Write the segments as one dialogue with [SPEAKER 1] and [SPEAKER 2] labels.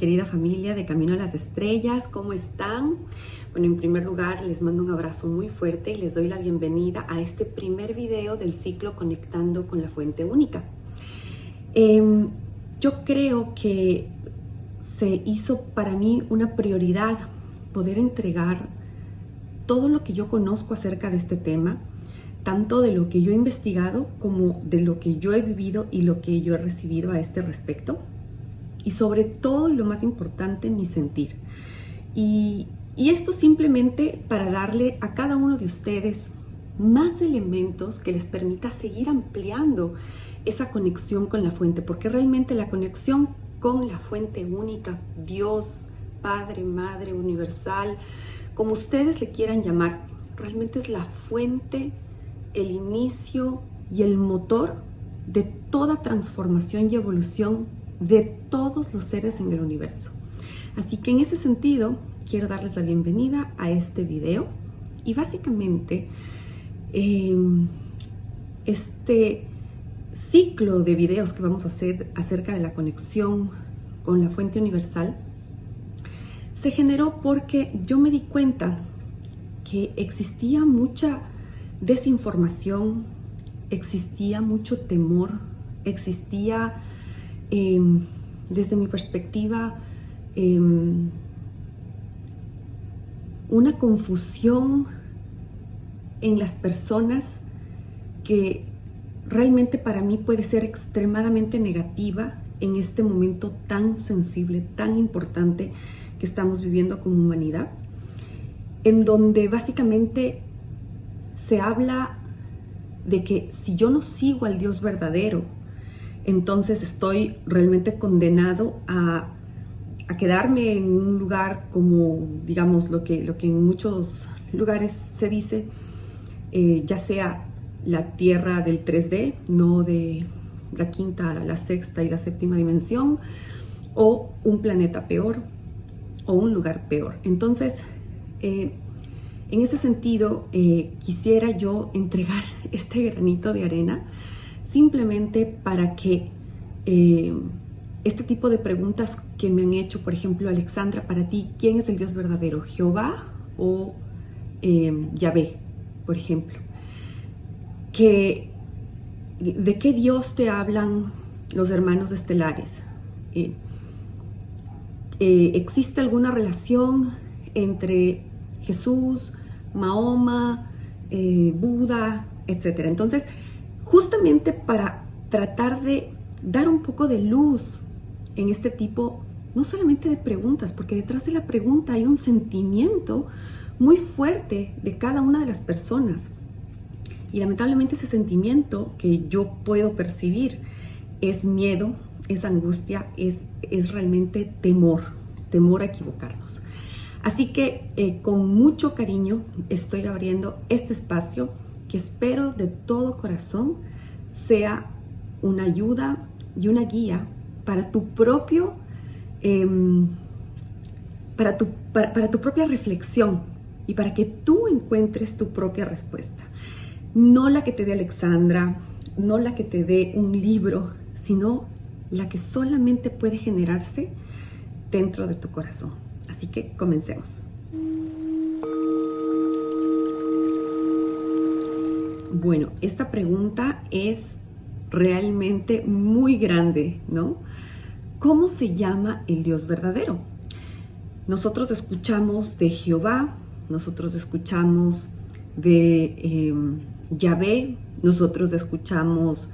[SPEAKER 1] querida familia de Camino a las Estrellas, ¿cómo están? Bueno, en primer lugar les mando un abrazo muy fuerte y les doy la bienvenida a este primer video del ciclo Conectando con la Fuente Única. Yo creo que se hizo para mí una prioridad poder entregar todo lo que yo conozco acerca de este tema, tanto de lo que yo he investigado como de lo que yo he vivido y lo que yo he recibido a este respecto. Y sobre todo, lo más importante, mi sentir. Y esto simplemente para darle a cada uno de ustedes más elementos que les permita seguir ampliando esa conexión con la fuente, porque realmente la conexión con la fuente única, Dios, Padre, Madre, Universal, como ustedes le quieran llamar, realmente es la fuente, el inicio y el motor de toda transformación y evolución de todos los seres en el universo. Así que en ese sentido, quiero darles la bienvenida a este video y básicamente este ciclo de videos que vamos a hacer acerca de la conexión con la fuente universal se generó porque yo me di cuenta que existía mucha desinformación, existía mucho temor, existía desde mi perspectiva una confusión en las personas que realmente para mí puede ser extremadamente negativa en este momento tan sensible, tan importante que estamos viviendo como humanidad, en donde básicamente se habla de que si yo no sigo al Dios verdadero, entonces estoy realmente condenado a quedarme en un lugar como, digamos, lo que en muchos lugares se dice, ya sea la tierra del 3D, no de la quinta, la sexta y la séptima dimensión, o un planeta peor, o un lugar peor. Entonces, en ese sentido, quisiera yo entregar este granito de arena simplemente para que este tipo de preguntas que me han hecho, por ejemplo, Alexandra, para ti, ¿quién es el Dios verdadero? ¿Jehová o Yahvé, por ejemplo? ¿De qué Dios te hablan los hermanos estelares? ¿Existe alguna relación entre Jesús, Mahoma, Buda, etcétera? Entonces, justamente para tratar de dar un poco de luz en este tipo, no solamente de preguntas, porque detrás de la pregunta hay un sentimiento muy fuerte de cada una de las personas. Y lamentablemente ese sentimiento que yo puedo percibir es miedo, es angustia, es realmente temor a equivocarnos. Así que con mucho cariño estoy abriendo este espacio que espero de todo corazón sea una ayuda y una guía para tu propio, para tu propia reflexión y para que tú encuentres tu propia respuesta. No la que te dé Alexandra, no la que te dé un libro, sino la que solamente puede generarse dentro de tu corazón. Así que comencemos. Bueno, esta pregunta es realmente muy grande, ¿no? ¿Cómo se llama el Dios verdadero? Nosotros escuchamos de Jehová, nosotros escuchamos de Yahvé, nosotros escuchamos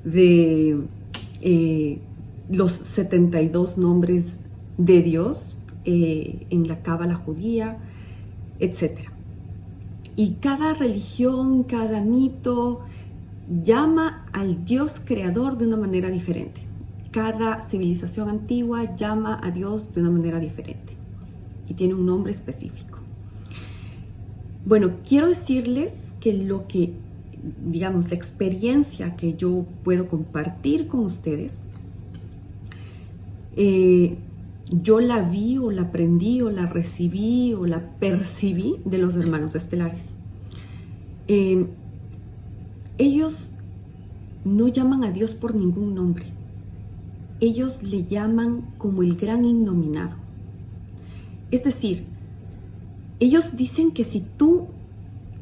[SPEAKER 1] de los 72 nombres de Dios en la cábala judía, etc. Y cada religión, cada mito llama al Dios creador de una manera diferente. Cada civilización antigua llama a Dios de una manera diferente y tiene un nombre específico. Bueno, quiero decirles que digamos, la experiencia que yo puedo compartir con ustedes, yo la vi o la aprendí o la recibí o la percibí de los hermanos estelares. Ellos no llaman a Dios por ningún nombre. ellos le llaman como el gran innominado. Es decir, ellos dicen que si tú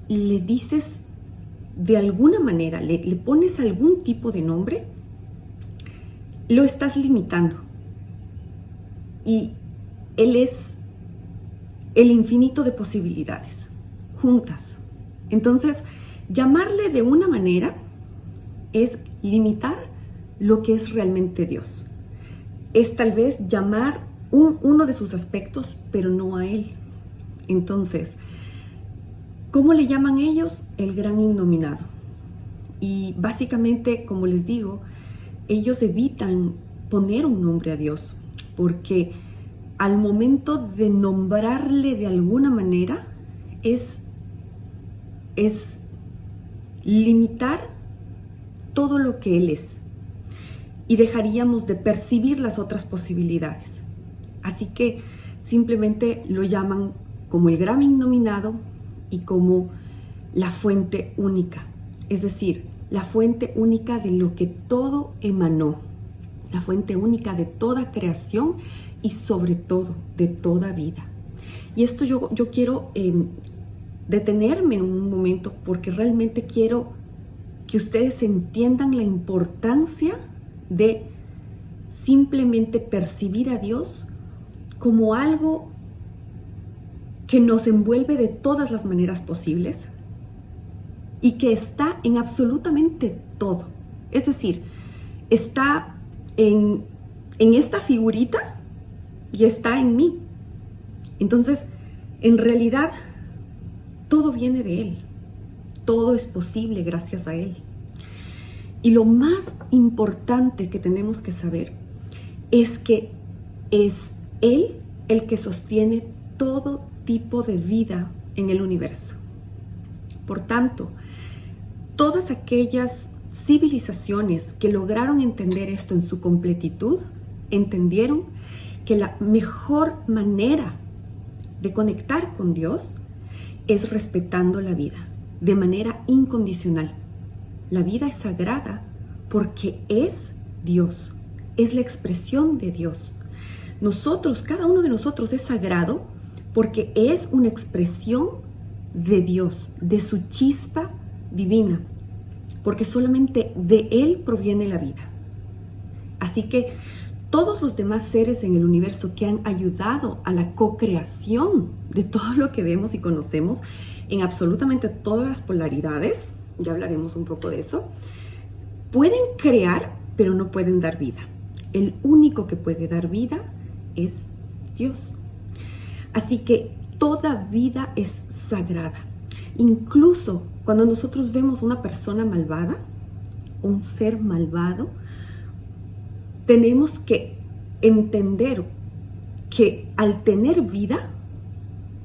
[SPEAKER 1] le dices de alguna manera, le pones algún tipo de nombre, lo estás limitando. Y Él es el infinito de posibilidades, juntas. Entonces, llamarle de una manera es limitar lo que es realmente Dios. Es tal vez llamar uno de sus aspectos, pero no a Él. Entonces, ¿cómo le llaman ellos? El gran innominado. Y básicamente, como les digo, ellos evitan poner un nombre a Dios, porque al momento de nombrarle de alguna manera es limitar todo lo que Él es, y dejaríamos de percibir las otras posibilidades. Así que simplemente lo llaman como el gran innominado y como la fuente única, es decir, la fuente única de lo que todo emanó, la fuente única de toda creación y sobre todo de toda vida. Y esto yo quiero detenerme un momento, porque realmente quiero que ustedes entiendan la importancia de simplemente percibir a Dios como algo que nos envuelve de todas las maneras posibles y que está en absolutamente todo. Es decir, está en esta figurita y está en mí. Entonces, en realidad, todo viene de Él. Todo es posible gracias a Él. Y lo más importante que tenemos que saber es que es Él el que sostiene todo tipo de vida en el universo. Por tanto, todas aquellas civilizaciones que lograron entender esto en su completitud, entendieron que la mejor manera de conectar con Dios es respetando la vida de manera incondicional. La vida es sagrada porque es Dios, es la expresión de Dios. Nosotros, cada uno de nosotros es sagrado porque es una expresión de Dios, de su chispa divina, porque solamente de Él proviene la vida. Así que todos los demás seres en el universo que han ayudado a la co-creación de todo lo que vemos y conocemos en absolutamente todas las polaridades, ya hablaremos un poco de eso, pueden crear, pero no pueden dar vida. El único que puede dar vida es Dios. Así que toda vida es sagrada. Incluso cuando nosotros vemos una persona malvada, un ser malvado, tenemos que entender que al tener vida,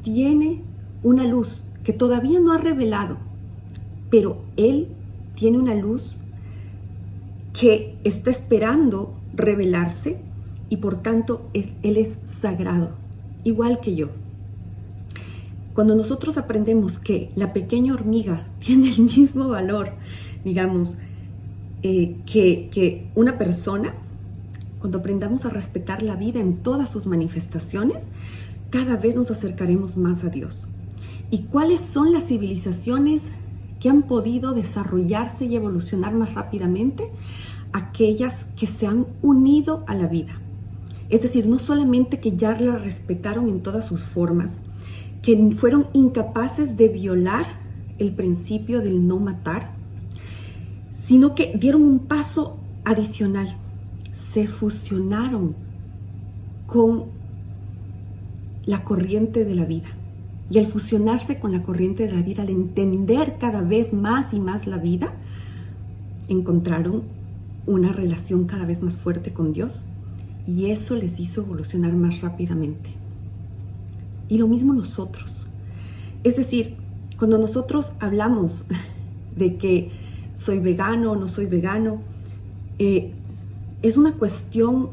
[SPEAKER 1] tiene una luz que todavía no ha revelado, pero Él tiene una luz que está esperando revelarse y por tanto Él es sagrado, igual que yo. Cuando nosotros aprendemos que la pequeña hormiga tiene el mismo valor, digamos, que una persona, cuando aprendamos a respetar la vida en todas sus manifestaciones, cada vez nos acercaremos más a Dios. ¿Y cuáles son las civilizaciones que han podido desarrollarse y evolucionar más rápidamente? Aquellas que se han unido a la vida. Es decir, no solamente que ya la respetaron en todas sus formas, que fueron incapaces de violar el principio del no matar, sino que dieron un paso adicional. Se fusionaron con la corriente de la vida. Y al fusionarse con la corriente de la vida, al entender cada vez más y más la vida, encontraron una relación cada vez más fuerte con Dios. Y eso les hizo evolucionar más rápidamente. Y lo mismo nosotros. Es decir, cuando nosotros hablamos de que soy vegano o no soy vegano, es una cuestión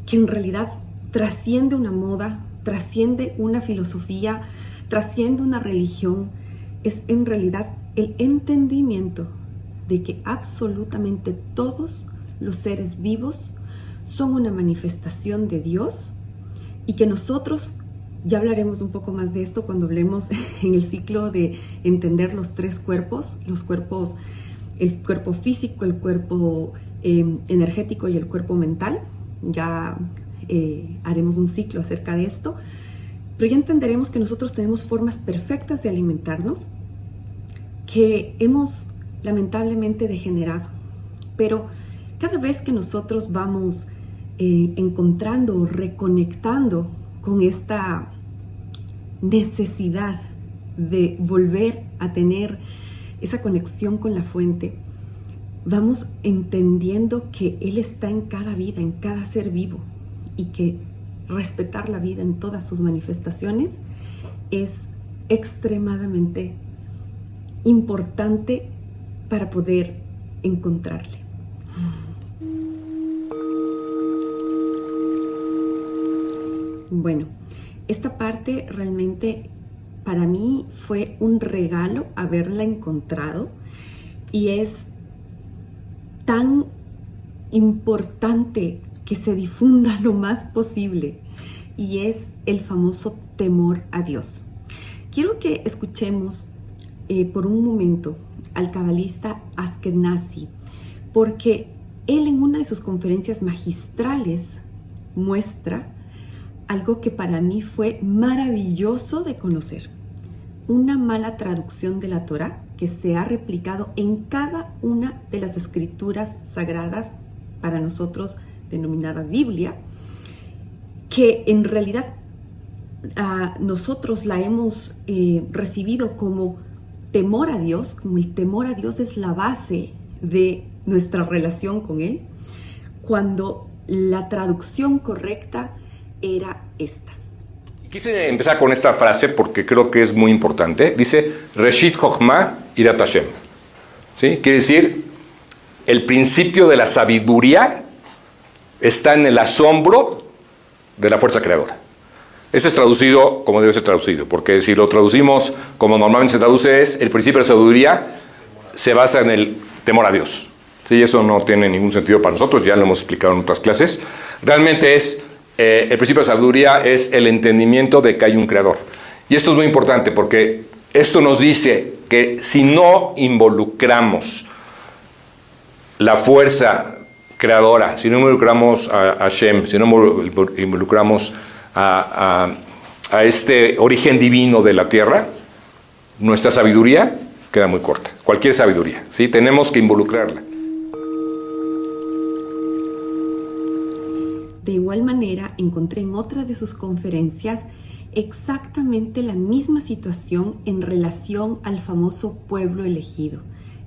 [SPEAKER 1] que en realidad trasciende una moda, trasciende una filosofía, trasciende una religión. Es en realidad el entendimiento de que absolutamente todos los seres vivos son una manifestación de Dios y que nosotros, ya hablaremos un poco más de esto cuando hablemos en el ciclo de entender los tres cuerpos, el cuerpo físico, el cuerpo energético y el cuerpo mental. Ya haremos un ciclo acerca de esto, pero ya entenderemos que nosotros tenemos formas perfectas de alimentarnos, que hemos lamentablemente degenerado, pero cada vez que nosotros vamos encontrando o reconectando con esta necesidad de volver a tener esa conexión con la fuente, vamos entendiendo que Él está en cada vida, en cada ser vivo, y que respetar la vida en todas sus manifestaciones es extremadamente importante para poder encontrarle. Bueno, esta parte realmente para mí fue un regalo haberla encontrado, y es tan importante que se difunda lo más posible, y es el famoso temor a Dios. Quiero que escuchemos por un momento al cabalista Ashkenazi, porque él en una de sus conferencias magistrales muestra algo que para mí fue maravilloso de conocer: una mala traducción de la Torá que se ha replicado en cada una de las escrituras sagradas, para nosotros denominada Biblia, que en realidad nosotros la hemos recibido como temor a Dios, como el temor a Dios es la base de nuestra relación con Él, cuando la traducción correcta era esta.
[SPEAKER 2] Quise empezar con esta frase porque creo que es muy importante. Dice, Reshit Chochma Irat Hashem. ¿Sí? Quiere decir, el principio de la sabiduría está en el asombro de la fuerza creadora. Ese es traducido como debe ser traducido, porque si lo traducimos como normalmente se traduce, es el principio de la sabiduría se basa en el temor a Dios. ¿Sí? Eso no tiene ningún sentido para nosotros, ya lo hemos explicado en otras clases. Realmente es, el principio de la sabiduría es el entendimiento de que hay un creador. Y esto es muy importante porque esto nos dice que si no involucramos la fuerza creadora, si no involucramos a Hashem, si no involucramos a este origen divino de la tierra, nuestra sabiduría queda muy corta. Cualquier sabiduría, ¿sí? Tenemos que involucrarla.
[SPEAKER 1] De igual manera, encontré en otra de sus conferencias exactamente la misma situación en relación al famoso pueblo elegido.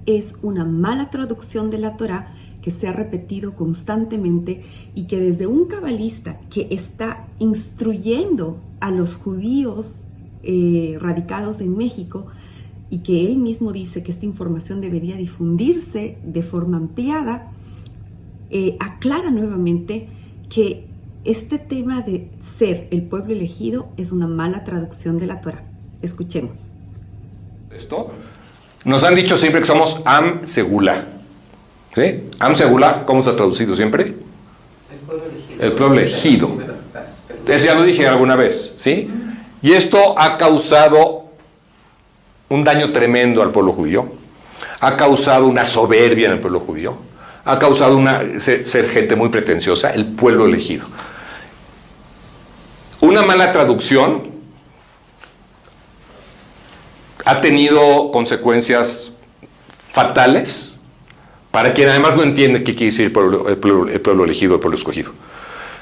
[SPEAKER 1] Es una mala traducción de la Torá que se ha repetido constantemente, y que desde un cabalista que está instruyendo a los judíos radicados en México, y que él mismo dice que esta información debería difundirse de forma ampliada, aclara nuevamente que este tema de ser el pueblo elegido es una mala traducción de la Torá. Escuchemos.
[SPEAKER 2] Esto nos han dicho siempre que somos Am Segula. ¿Sí? Am Segula, ¿cómo está traducido siempre?
[SPEAKER 3] El pueblo elegido.
[SPEAKER 2] El pueblo elegido. Eso ya lo dije alguna vez, ¿sí? Y esto ha causado un daño tremendo al pueblo judío. Ha causado una soberbia en el pueblo judío. Ha causado ser gente muy pretenciosa, el pueblo elegido. Una mala traducción ha tenido consecuencias fatales para quien además no entiende qué quiere decir el pueblo elegido, el pueblo escogido.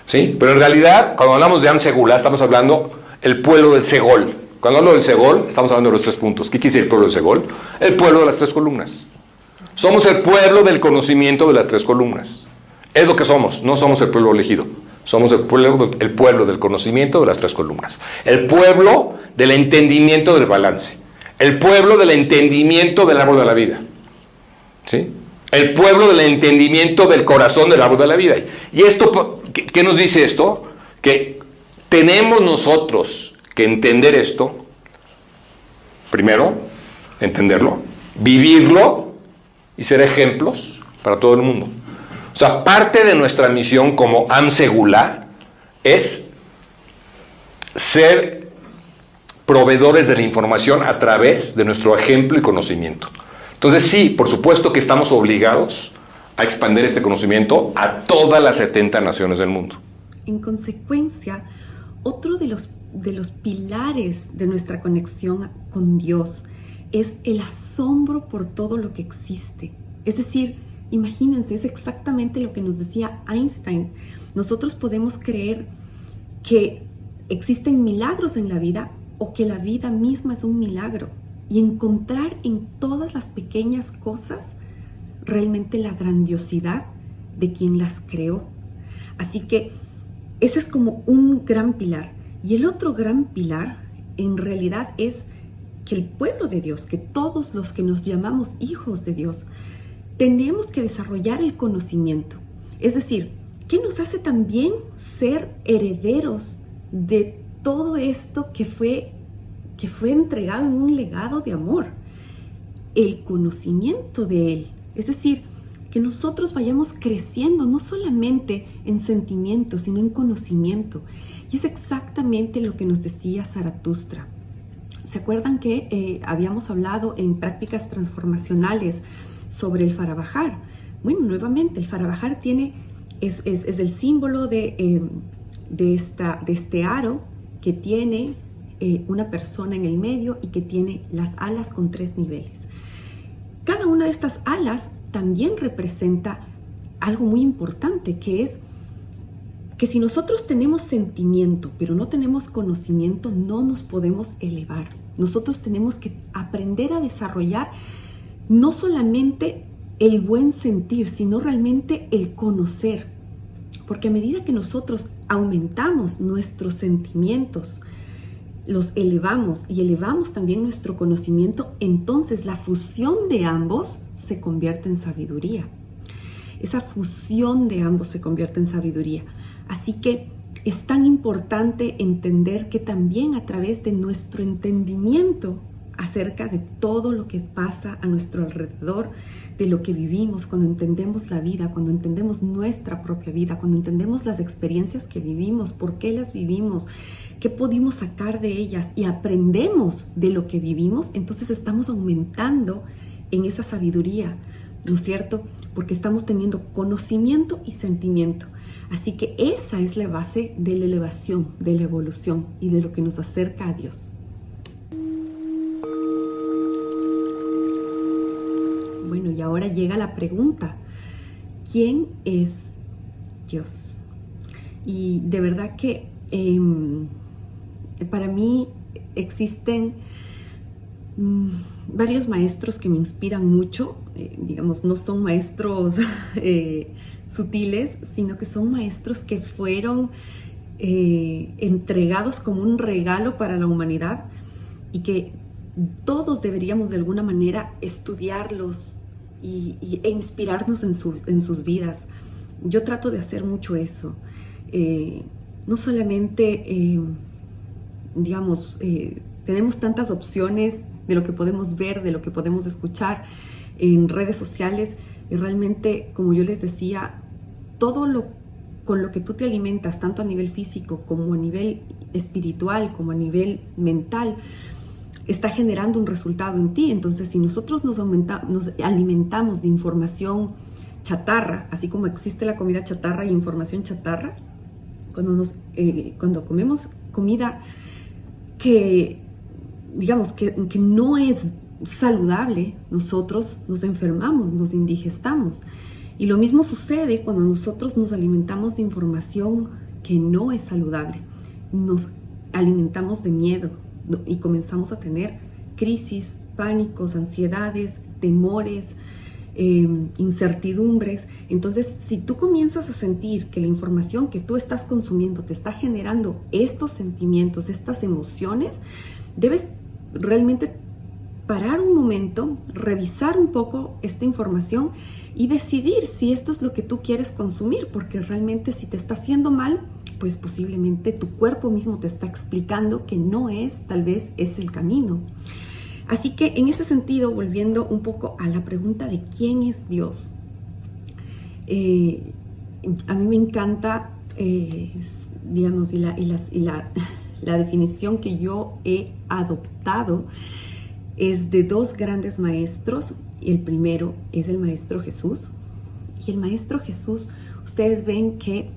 [SPEAKER 2] ¿Sí? Pero en realidad, cuando hablamos de Am Segula, estamos hablando del pueblo del Segol. Cuando hablo del Segol, estamos hablando de los 3 puntos. ¿Qué quiere decir el pueblo del Segol? El pueblo de las 3 columnas. Somos el pueblo del conocimiento de las 3 columnas. Es lo que somos, no somos el pueblo elegido. Somos el pueblo del conocimiento de las 3 columnas. El pueblo del entendimiento del balance. El pueblo del entendimiento del árbol de la vida. ¿Sí? El pueblo del entendimiento del corazón del árbol de la vida. ¿Y esto qué nos dice esto? Que tenemos nosotros que entender esto. Primero, entenderlo, vivirlo y ser ejemplos para todo el mundo. O sea, parte de nuestra misión como Am Segula es ser proveedores de la información a través de nuestro ejemplo y conocimiento. Entonces sí, por supuesto que estamos obligados a expandir este conocimiento a todas las 70 naciones del mundo.
[SPEAKER 1] En consecuencia, otro de los pilares de nuestra conexión con Dios es el asombro por todo lo que existe. Es decir, imagínense, es exactamente lo que nos decía Einstein. Nosotros podemos creer que existen milagros en la vida o que la vida misma es un milagro y encontrar en todas las pequeñas cosas realmente la grandiosidad de quien las creó. Así que ese es como un gran pilar. Y el otro gran pilar en realidad es que el pueblo de Dios, que todos los que nos llamamos hijos de Dios, tenemos que desarrollar el conocimiento. Es decir, ¿qué nos hace también ser herederos de todo esto que fue entregado en un legado de amor? El conocimiento de Él. Es decir, que nosotros vayamos creciendo no solamente en sentimiento, sino en conocimiento. Y es exactamente lo que nos decía Zaratustra. ¿Se acuerdan que habíamos hablado en prácticas transformacionales sobre el Farabajar? Bueno, nuevamente, el Farabajar es el símbolo de este aro que tiene una persona en el medio y que tiene las alas con 3 niveles. Cada una de estas alas también representa algo muy importante, que es que si nosotros tenemos sentimiento, pero no tenemos conocimiento, no nos podemos elevar. Nosotros tenemos que aprender a desarrollar no solamente el buen sentir, sino realmente el conocer. Porque a medida que nosotros aumentamos nuestros sentimientos, los elevamos y elevamos también nuestro conocimiento, entonces la fusión de ambos se convierte en sabiduría. Esa fusión de ambos se convierte en sabiduría. Así que es tan importante entender que también a través de nuestro entendimiento acerca de todo lo que pasa a nuestro alrededor, de lo que vivimos, cuando entendemos la vida, cuando entendemos nuestra propia vida, cuando entendemos las experiencias que vivimos, por qué las vivimos, qué pudimos sacar de ellas y aprendemos de lo que vivimos, entonces estamos aumentando en esa sabiduría, ¿no es cierto? Porque estamos teniendo conocimiento y sentimiento. Así que esa es la base de la elevación, de la evolución y de lo que nos acerca a Dios. Bueno, y ahora llega la pregunta: ¿quién es Dios? Y de verdad que para mí existen varios maestros que me inspiran mucho. Digamos, no son maestros sutiles, sino que son maestros que fueron entregados como un regalo para la humanidad y que todos deberíamos de alguna manera estudiarlos e inspirarnos en sus vidas. Yo trato de hacer mucho eso. No solamente, tenemos tantas opciones de lo que podemos ver, de lo que podemos escuchar en redes sociales, y realmente, como yo les decía, con lo que tú te alimentas, tanto a nivel físico como a nivel espiritual, como a nivel mental, está generando un resultado en ti. Entonces, si nosotros nos alimentamos de información chatarra, así como existe la comida chatarra y información chatarra, cuando comemos comida que, digamos, que no es saludable, nosotros nos enfermamos, nos indigestamos. Y lo mismo sucede cuando nosotros nos alimentamos de información que no es saludable. Nos alimentamos de miedo y comenzamos a tener crisis, pánicos, ansiedades, temores, incertidumbres. Entonces, si tú comienzas a sentir que la información que tú estás consumiendo te está generando estos sentimientos, estas emociones, debes realmente parar un momento, revisar un poco esta información y decidir si esto es lo que tú quieres consumir, porque realmente si te está haciendo mal, pues posiblemente tu cuerpo mismo te está explicando que no es, tal vez es el camino. Así que en ese sentido, volviendo un poco a la pregunta de quién es Dios, A mí me encanta, digamos, la definición que yo he adoptado es de dos grandes maestros. El primero es el Maestro Jesús. Y el Maestro Jesús, ustedes ven que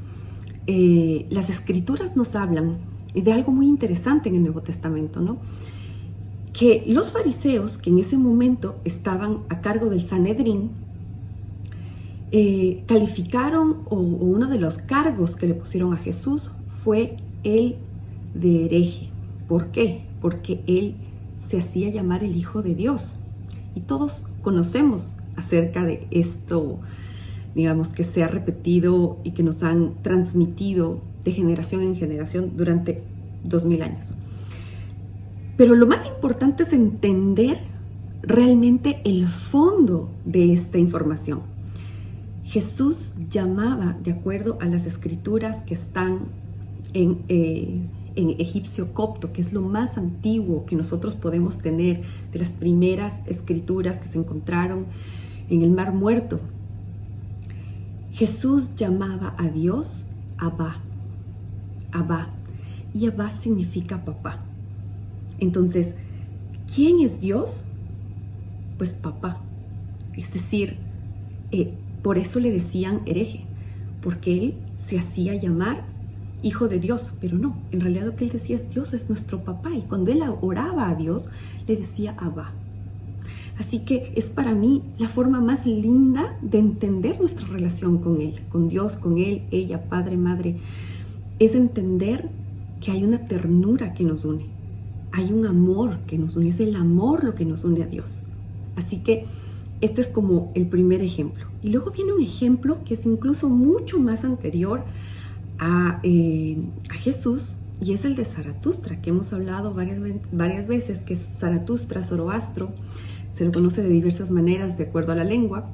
[SPEAKER 1] las Escrituras nos hablan de algo muy interesante en el Nuevo Testamento, ¿no? Que los fariseos, que en ese momento estaban a cargo del Sanedrín, calificaron, o uno de los cargos que le pusieron a Jesús fue el de hereje. ¿Por qué? Porque él se hacía llamar el Hijo de Dios. Y todos conocemos acerca de esto, digamos, que se ha repetido y que nos han transmitido de generación en generación durante 2000 años. Pero lo más importante es entender realmente el fondo de esta información. Jesús llamaba, de acuerdo a las escrituras que están en egipcio copto, que es lo más antiguo que nosotros podemos tener, de las primeras escrituras que se encontraron en el Mar Muerto. Jesús llamaba a Dios Abba, Abba, y Abba significa papá. Entonces, ¿quién es Dios? Pues papá. Es decir, por eso le decían hereje, porque él se hacía llamar Hijo de Dios, pero no, en realidad lo que él decía es: Dios es nuestro papá, y cuando él oraba a Dios, le decía Abba. Así que es para mí la forma más linda de entender nuestra relación con él, con Dios, con él, ella, padre, madre, es entender que hay una ternura que nos une, hay un amor que nos une, es el amor lo que nos une a Dios. Así que este es como el primer ejemplo. Y luego viene un ejemplo que es incluso mucho más anterior a Jesús, y es el de Zaratustra, que hemos hablado varias veces, que es Zaratustra, Zoroastro. Se lo conoce de diversas maneras de acuerdo a la lengua,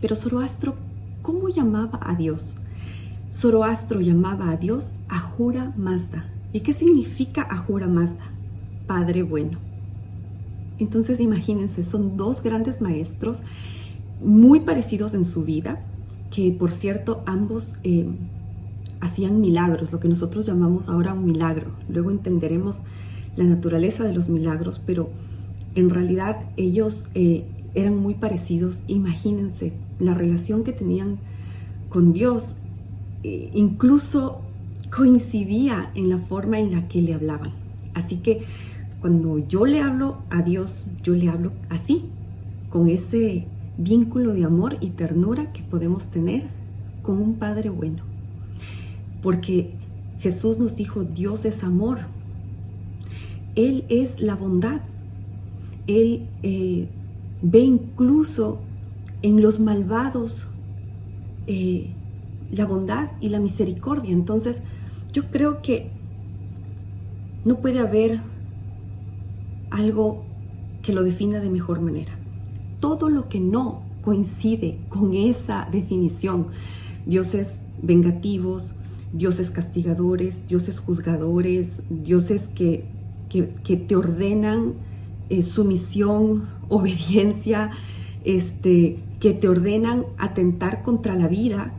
[SPEAKER 1] pero Zoroastro, ¿cómo llamaba a Dios? Zoroastro llamaba a Dios Ahura Mazda. ¿Y qué significa Ahura Mazda? Padre bueno. Entonces imagínense, son dos grandes maestros muy parecidos en su vida, que por cierto ambos hacían milagros, lo que nosotros llamamos ahora un milagro. Luego entenderemos la naturaleza de los milagros, pero en realidad ellos eran muy parecidos. Imagínense la relación que tenían con Dios, incluso coincidía en la forma en la que le hablaban. Así que cuando yo le hablo a Dios, yo le hablo así, con ese vínculo de amor y ternura que podemos tener con un Padre bueno. Porque Jesús nos dijo: Dios es amor. Él es la bondad. Él ve incluso en los malvados la bondad y la misericordia. Entonces, yo creo que no puede haber algo que lo defina de mejor manera. Todo lo que no coincide con esa definición, dioses vengativos, dioses castigadores, dioses juzgadores, dioses que te ordenan sumisión, obediencia, que te ordenan atentar contra la vida,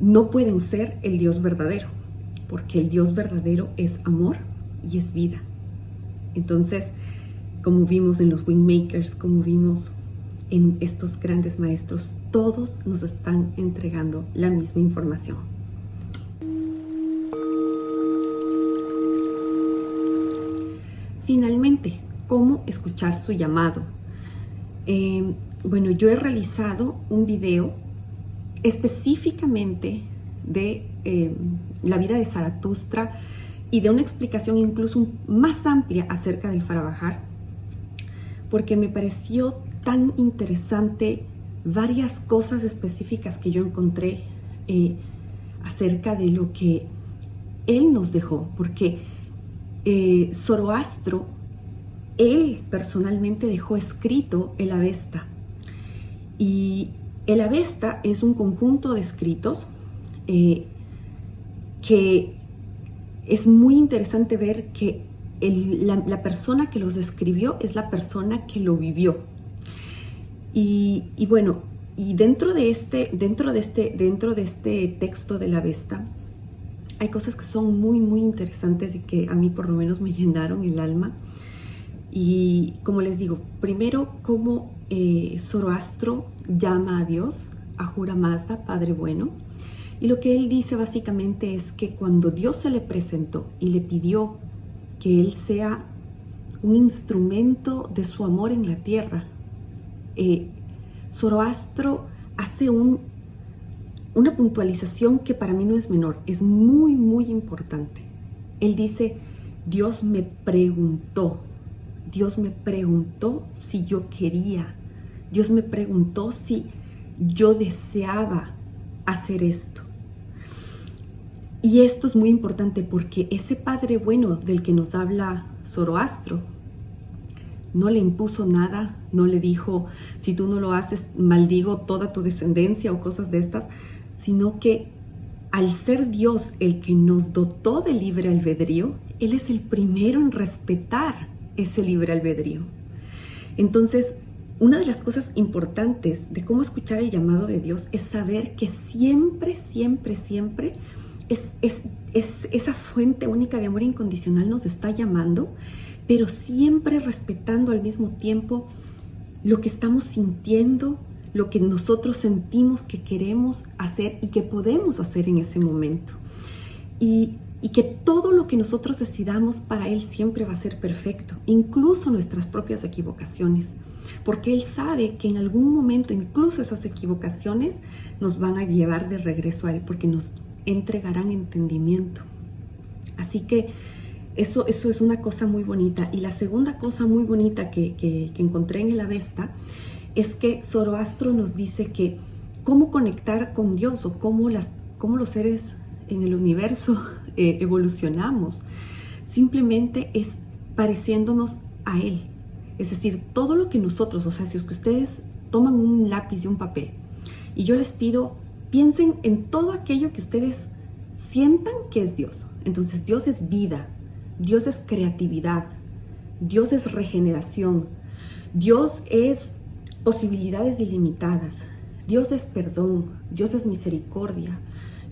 [SPEAKER 1] no pueden ser el Dios verdadero, porque el Dios verdadero es amor y es vida. Entonces, como vimos en los Wingmakers, como vimos en estos grandes maestros, todos nos están entregando la misma información. Finalmente, ¿cómo escuchar su llamado? Bueno, yo he realizado un video específicamente de la vida de Zaratustra y de una explicación incluso más amplia acerca del Farabajar, porque me pareció tan interesante varias cosas específicas que yo encontré acerca de lo que él nos dejó, porque Zoroastro, él personalmente dejó escrito el Avesta, y el Avesta es un conjunto de escritos que es muy interesante ver que la persona que los escribió es la persona que lo vivió. Y bueno, Y dentro de este texto de la Avesta, hay cosas que son muy, muy interesantes y que a mí por lo menos me llenaron el alma. Y como les digo, primero, cómo Zoroastro llama a Dios, Ahura Mazda, Padre Bueno. Y lo que él dice básicamente es que cuando Dios se le presentó y le pidió que él sea un instrumento de su amor en la tierra, Zoroastro hace una puntualización que para mí no es menor, es muy, muy importante. Él dice, Dios me preguntó si yo quería, Dios me preguntó si yo deseaba hacer esto. Y esto es muy importante porque ese Padre Bueno del que nos habla Zoroastro no le impuso nada, no le dijo, si tú no lo haces, maldigo toda tu descendencia o cosas de estas, sino que al ser Dios el que nos dotó de libre albedrío, Él es el primero en respetar ese libre albedrío. Entonces, una de las cosas importantes de cómo escuchar el llamado de Dios es saber que siempre, siempre, siempre es esa fuente única de amor incondicional nos está llamando, pero siempre respetando al mismo tiempo lo que estamos sintiendo, lo que nosotros sentimos que queremos hacer y que podemos hacer en ese momento. Y que todo lo que nosotros decidamos para Él siempre va a ser perfecto, incluso nuestras propias equivocaciones, porque Él sabe que en algún momento, incluso esas equivocaciones, nos van a llevar de regreso a Él, porque nos entregarán entendimiento. Así que eso es una cosa muy bonita. Y la segunda cosa muy bonita que encontré en el Avesta es que Zoroastro nos dice que cómo conectar con Dios o cómo los seres en el universo evolucionamos, simplemente es pareciéndonos a Él. Es decir, todo lo que nosotros, o sea, si es que ustedes toman un lápiz y un papel y yo les pido, piensen en todo aquello que ustedes sientan que es Dios. Entonces Dios es vida, Dios es creatividad, Dios es regeneración, Dios es posibilidades ilimitadas, Dios es perdón, Dios es misericordia,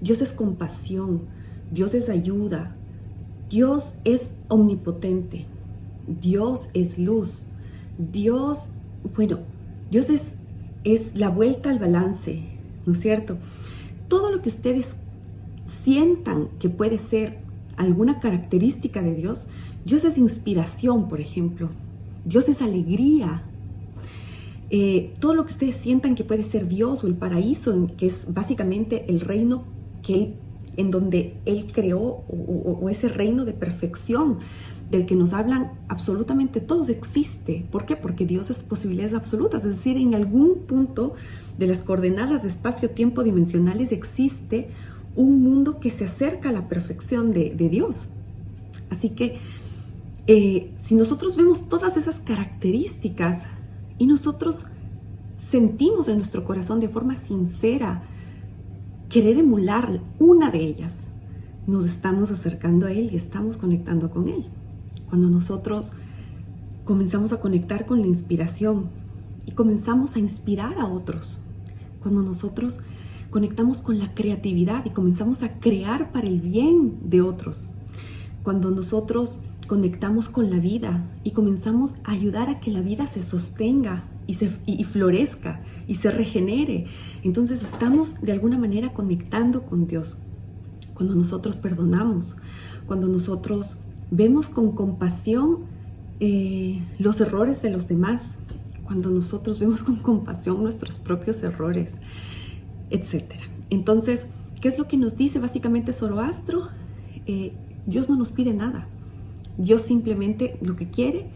[SPEAKER 1] Dios es compasión, Dios es ayuda, Dios es omnipotente, Dios es luz, Dios es la vuelta al balance, ¿no es cierto? Todo lo que ustedes sientan que puede ser alguna característica de Dios, Dios es inspiración, por ejemplo, Dios es alegría. Todo lo que ustedes sientan que puede ser Dios o el paraíso, que es básicamente el reino en donde Él creó, o ese reino de perfección del que nos hablan absolutamente todos, existe. ¿Por qué? Porque Dios es posibilidades absolutas, es decir, en algún punto de las coordenadas de espacio-tiempo dimensionales existe un mundo que se acerca a la perfección de Dios. Así que si nosotros vemos todas esas características y nosotros sentimos en nuestro corazón de forma sincera querer emular una de ellas, nos estamos acercando a Él y estamos conectando con Él. Cuando nosotros comenzamos a conectar con la inspiración y comenzamos a inspirar a otros, cuando nosotros conectamos con la creatividad y comenzamos a crear para el bien de otros, cuando nosotros conectamos con la vida y comenzamos a ayudar a que la vida se sostenga y florezca y se regenere, entonces estamos de alguna manera conectando con Dios. Cuando nosotros perdonamos, cuando nosotros vemos con compasión los errores de los demás, cuando nosotros vemos con compasión nuestros propios errores, etc. Entonces, ¿qué es lo que nos dice básicamente Zoroastro? Dios no nos pide nada. Dios simplemente lo que quiere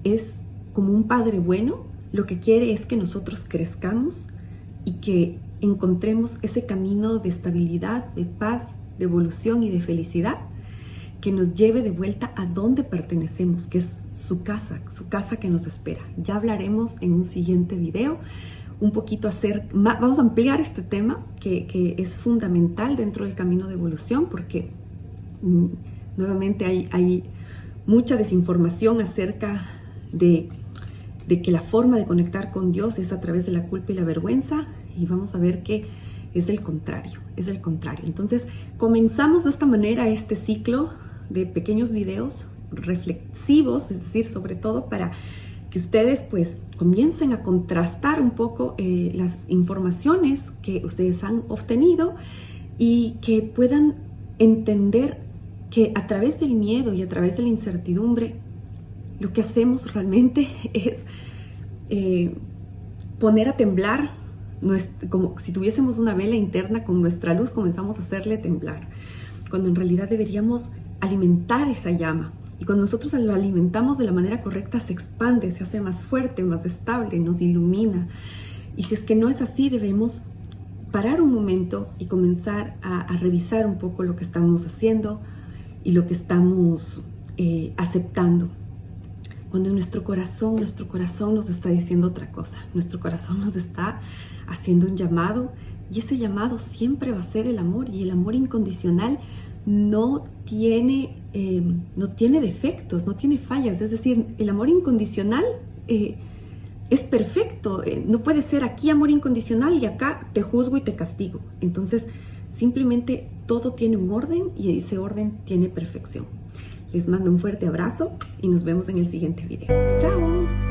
[SPEAKER 1] es, como un padre bueno, lo que quiere es que nosotros crezcamos y que encontremos ese camino de estabilidad, de paz, de evolución y de felicidad que nos lleve de vuelta a donde pertenecemos, que es su casa que nos espera. Ya hablaremos en un siguiente video un poquito vamos a ampliar este tema que es fundamental dentro del camino de evolución, porque nuevamente hay mucha desinformación acerca de que la forma de conectar con Dios es a través de la culpa y la vergüenza, y vamos a ver que es el contrario, es el contrario. Entonces, comenzamos de esta manera este ciclo de pequeños videos reflexivos, es decir, sobre todo para que ustedes pues comiencen a contrastar un poco las informaciones que ustedes han obtenido y que puedan entender que a través del miedo y a través de la incertidumbre, lo que hacemos realmente es poner a temblar, como si tuviésemos una vela interna con nuestra luz, comenzamos a hacerle temblar, cuando en realidad deberíamos alimentar esa llama. Y cuando nosotros lo alimentamos de la manera correcta, se expande, se hace más fuerte, más estable, nos ilumina. Y si es que no es así, debemos parar un momento y comenzar a revisar un poco lo que estamos haciendo y lo que estamos aceptando. Cuando nuestro corazón nos está diciendo otra cosa, nuestro corazón nos está haciendo un llamado, y ese llamado siempre va a ser el amor, y el amor incondicional no tiene defectos, no tiene fallas. Es decir, el amor incondicional es perfecto. No puede ser aquí amor incondicional y acá te juzgo y te castigo. Entonces, simplemente todo tiene un orden y ese orden tiene perfección. Les mando un fuerte abrazo y nos vemos en el siguiente video. ¡Chao!